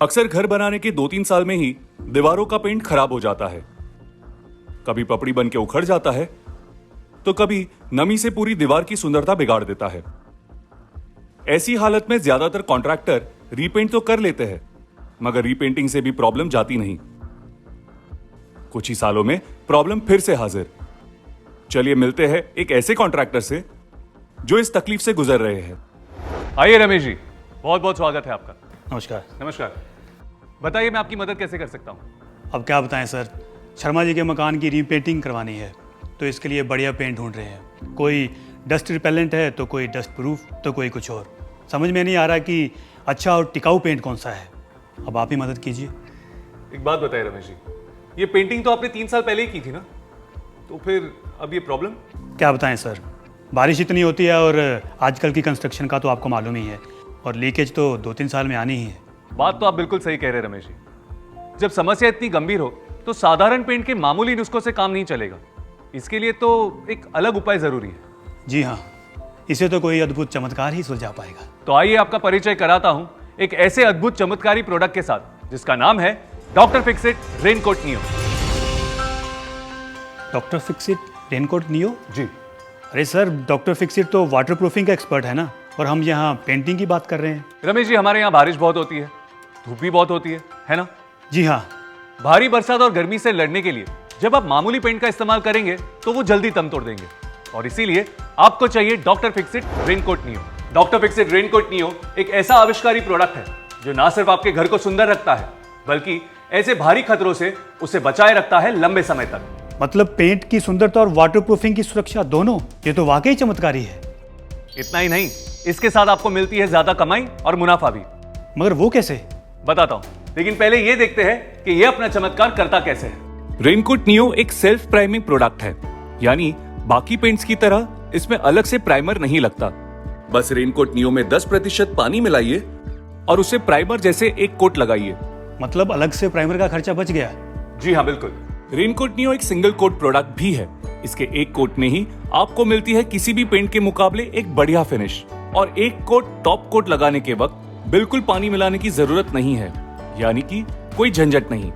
अक्सर घर बनाने के 2-3 साल में ही दीवारों का पेंट खराब हो जाता है। कभी पपड़ी बन के उखड़ जाता है तो कभी नमी से पूरी दीवार की सुंदरता बिगाड़ देता है। ऐसी हालत में ज्यादातर कॉन्ट्रैक्टर रीपेंट तो कर लेते हैं, मगर रीपेंटिंग से भी प्रॉब्लम जाती नहीं। कुछ ही सालों में प्रॉब्लम फिर से हाजिर। चलिए मिलते हैं एक ऐसे कॉन्ट्रैक्टर से जो इस तकलीफ से गुजर रहे हैं। आइए रमेश जी, बहुत बहुत स्वागत है आपका। नमस्कार। नमस्कार। बताइए मैं आपकी मदद कैसे कर सकता हूँ। अब क्या बताएं सर, शर्मा जी के मकान की रीपेंटिंग करवानी है तो इसके लिए बढ़िया पेंट ढूंढ रहे हैं। कोई डस्ट रिपेलेंट है तो कोई डस्ट प्रूफ तो कोई कुछ और। समझ में नहीं आ रहा कि अच्छा और टिकाऊ पेंट कौन सा है। अब आप ही मदद कीजिए। एक बात बताइए रमेश जी, ये पेंटिंग तो आपने 3 साल पहले ही की थी ना, तो फिर अब ये प्रॉब्लम? क्या बताएं सर, बारिश इतनी होती है और आजकल की कंस्ट्रक्शन का तो आपको मालूम ही है, और लीकेज तो 2-3 साल में आनी ही है। बात तो आप बिल्कुल सही कह रहे हैं रमेश जी। जब समस्या इतनी गंभीर हो तो साधारण पेंट के मामूली नुस्खों से काम नहीं चलेगा। इसके लिए तो एक अलग उपाय जरूरी है। जी हाँ, इसे तो कोई अद्भुत चमत्कार ही सुलझा पाएगा। तो आइए आपका परिचय कराता हूं एक ऐसे अद्भुत चमत्कारी प्रोडक्ट के साथ जिसका नाम है doctor Fixit Raincoat Neo. Doctor Fixit Raincoat Neo? जी। अरे सर, डॉक्टर फिक्सिट तो वाटर प्रूफिंग का एक्सपर्ट है ना, और हम यहाँ पेंटिंग की बात कर रहे हैं। रमेश जी, हमारे यहाँ बारिश बहुत होती है, धूप भी बहुत होती है ना? जी हाँ। भारी बरसात और गर्मी से लड़ने के लिए जब आप मामूली पेंट का इस्तेमाल करेंगे तो वो जल्दी दम तोड़ देंगे, और इसीलिए आपको चाहिए doctor Fixit Raincoat Neo. Doctor Fixit Raincoat neo एक ऐसा आविष्कारी प्रोडक्ट है जो ना सिर्फ आपके घर को सुंदर रखता है बल्कि ऐसे भारी खतरों से उसे बचाए रखता है लंबे समय तक। मतलब पेंट की सुंदरता और वाटर प्रूफिंग की सुरक्षा दोनों, ये तो वाकई चमत्कारी है। इतना ही नहीं, इसके साथ आपको मिलती है ज्यादा कमाई और मुनाफा भी। मगर वो कैसे? बताता हूं, लेकिन पहले ये देखते हैं कि ये अपना चमत्कार करता कैसे है। रेनकोट नियो एक सेल्फ प्राइमिंग प्रोडक्ट है, यानी बाकी पेंट्स की तरह इसमें अलग से प्राइमर नहीं लगता। बस रेनकोट नियो में 10% पानी मिलाइए और उसे प्राइमर जैसे एक कोट लगाइए। मतलब अलग से प्राइमर का खर्चा बच गया। जी हाँ, बिल्कुल। रेनकोट नियो एक सिंगल कोट प्रोडक्ट भी है। इसके एक कोट में ही आपको मिलती है किसी भी पेंट के मुकाबले एक बढ़िया फिनिश, और एक कोट टॉप कोट लगाने के वक्त बिल्कुल पानी मिलाने की जरूरत नहीं है, यानी कि कोई झंझट नहीं।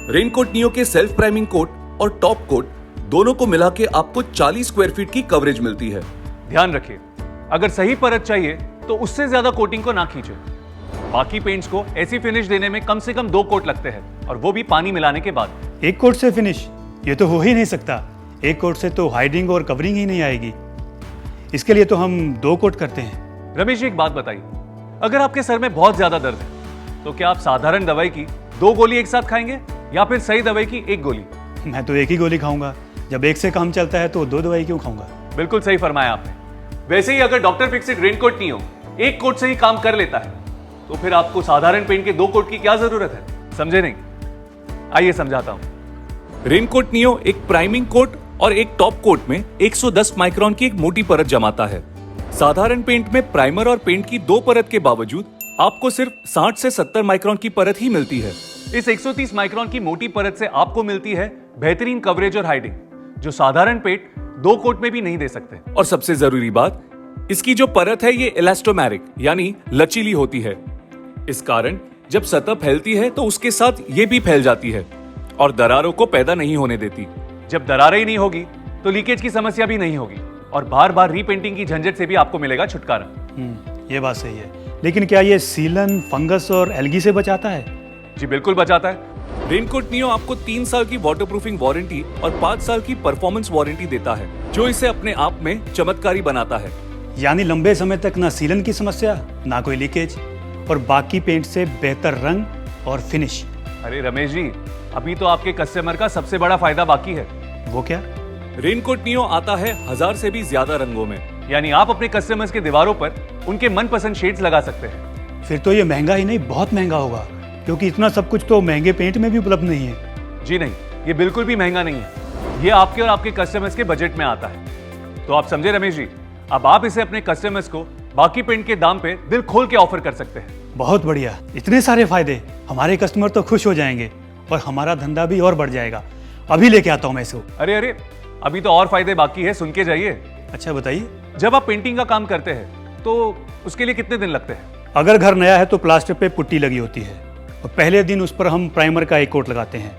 रेनकोट नियो के सेल्फ प्राइमिंग कोट और टॉप कोट दोनों को मिला के आपको 40 स्क्वायर फीट की कवरेज मिलती है। ध्यान रखिए, अगर सही परत चाहिए तो उससे ज्यादा कोटिंग को ना खींचे। बाकी पेंट्स को ऐसी फिनिश देने में कम से कम 2 कोट लगते हैं, और वो भी पानी मिलाने के बाद। एक कोट से फिनिश? ये तो हो ही नहीं सकता। एक कोट से तो हाइडिंग और कवरिंग ही नहीं आएगी। इसके लिए तो हम 2 कोट करते हैं। रमेश जी, एक बात बताइए, अगर आपके सर में बहुत ज्यादा दर्द है तो क्या आप साधारण दवाई की 2 गोली एक साथ खाएंगे या फिर सही दवाई की 1 गोली? मैं तो एक ही गोली खाऊंगा। जब एक से काम चलता है तो 2 दवाई क्यों खाऊंगा? बिल्कुल सही फरमाया आपने। वैसे ही अगर डॉक्टर फिक्सिट रेनकोट नियो एक कोट से ही काम कर लेता है तो फिर आपको साधारण पेंट के 2 कोट की क्या जरूरत है? समझे नहीं? आइए समझाता हूं। रेनकोट नियो एक प्राइमिंग कोट और एक टॉप कोट में 110 माइक्रोन की एक मोटी परत जमाता है। साधारण पेंट में प्राइमर और पेंट की 2 परत के बावजूद आपको सिर्फ 60 से 70 माइक्रोन की परत ही मिलती है। इस 130 माइक्रोन की मोटी परत से आपको मिलती है बेहतरीन कवरेज और हाइडिंग, जो साधारण पेंट 2 कोट में भी नहीं दे सकते। और सबसे जरूरी बात, इसकी जो परत है ये इलास्टोमेरिक यानी लचीली होती है। इस कारण जब सतह फैलती है तो उसके साथ ये भी फैल जाती है और दरारों को पैदा नहीं होने देती। जब दरारें ही नहीं होगी तो लीकेज की समस्या भी नहीं होगी, और बार बार रीपेंटिंग की झंझट से भी आपको मिलेगा छुटकारा। ये बात सही है, लेकिन क्या ये सीलन, फंगस और एल्गी से बचाता है? जी बिल्कुल बचाता है। रेनकोट नियो आपको 3 साल की वाटरप्रूफिंग वारंटी और 5 साल की परफॉर्मेंस वारंटी देता है, जो इसे अपने आप में चमत्कारी बनाता है। यानी लंबे समय तक ना सीलन की समस्या, ना कोई लीकेज, और बाकी पेंट से बेहतर रंग और फिनिश। अरे रमेश जी, अभी तो आपके कस्टमर का सबसे बड़ा फायदा बाकी है। वो क्या? रेनकोट नियो आता है 1000 से भी ज्यादा रंगों में, यानी आप अपने कस्टमर्स के दीवारों पर उनके मनपसंद शेड्स लगा सकते हैं। फिर तो ये महंगा ही नहीं, बहुत महंगा होगा, क्योंकि इतना सब कुछ तो महंगे पेंट में भी उपलब्ध नहीं है। जी नहीं, ये बिल्कुल भी महंगा नहीं है। ये आपके और आपके कस्टमर्स के बजट में आता है। तो आप समझे रमेश जी, अब आप इसे अपने कस्टमर्स को बाकी पेंट के दाम पे दिल खोल के ऑफर कर सकते हैं। बहुत बढ़िया, इतने सारे फायदे। हमारे कस्टमर तो खुश हो जाएंगे और हमारा धंधा भी और बढ़ जाएगा। अभी लेके आता हूँ मैं इसको। अरे अभी तो और फायदे बाकी है, सुन के जाइए। अच्छा बताइए। जब आप पेंटिंग का काम करते हैं तो उसके लिए कितने दिन लगते हैं? अगर घर नया है तो प्लास्टर पे पुट्टी लगी होती है, और पहले दिन उस पर हम प्राइमर का एक कोट लगाते हैं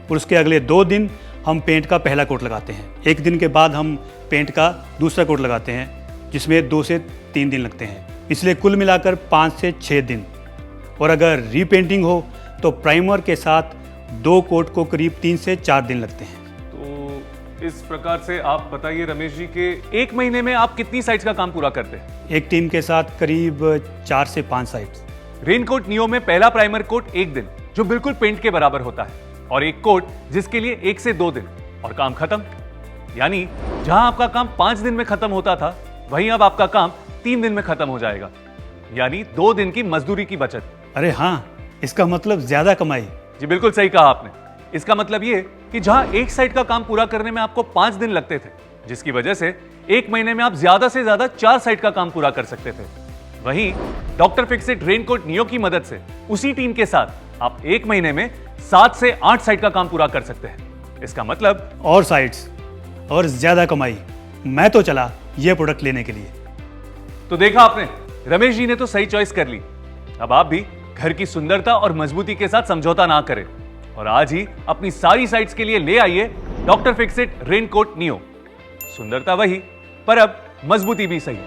और उसके अगले 2 दिन हम पेंट का पहला कोट लगाते हैं। 1 दिन के बाद हम पेंट का दूसरा कोट लगाते हैं जिसमें 2 से 3 दिन लगते हैं। इसलिए कुल मिलाकर 5 से 6 दिन। और अगर रीपेंटिंग हो तो प्राइमर के साथ 2 कोट को करीब 3 से 4 दिन लगते हैं। तो इस प्रकार से आप बताइए रमेश जी के 1 महीने में आप कितनी साइट्स का काम पूरा करते हैं? एक टीम के साथ करीब 4 से 5 साइट्स। रेनकोट नियो में पहला प्राइमर कोट 1 दिन जो बिल्कुल पेंट के बराबर होता है, और एक कोट जिसके लिए 1 से 2 दिन और काम खत्म। यानी जहां आपका काम 5 दिन में खत्म होता था वहीं अब आपका काम 3 दिन में खत्म हो जाएगा, यानी 2 दिन की मजदूरी की बचत। अरे हाँ, इसका मतलब ज्यादा कमाई। जी बिल्कुल सही कहा आपने। इसका मतलब ये कि जहां एक साइड का काम पूरा करने में आपको 5 दिन लगते थे, जिसकी वजह से 1 महीने में आप ज्यादा से ज्यादा 4 साइड का काम पूरा कर सकते थे, वहीं डॉक्टर फिक्सिट रेनकोट नियो की मदद से उसी टीम के साथ आप 1 महीने में 7 से 8 साइड का काम पूरा कर सकते हैं। इसका मतलब और साइट्स और ज्यादा कमाई। मैं तो चला ये प्रोडक्ट लेने के लिए। तो देखा आपने, रमेश जी ने तो सही चॉइस कर ली। अब आप भी घर की सुंदरता और मजबूती के साथ समझौता ना करें और आज ही अपनी सारी साइट्स के लिए ले आइए डॉक्टर फिक्सिट रेनकोट नियो। सुंदरता वही, पर अब मजबूती भी सही।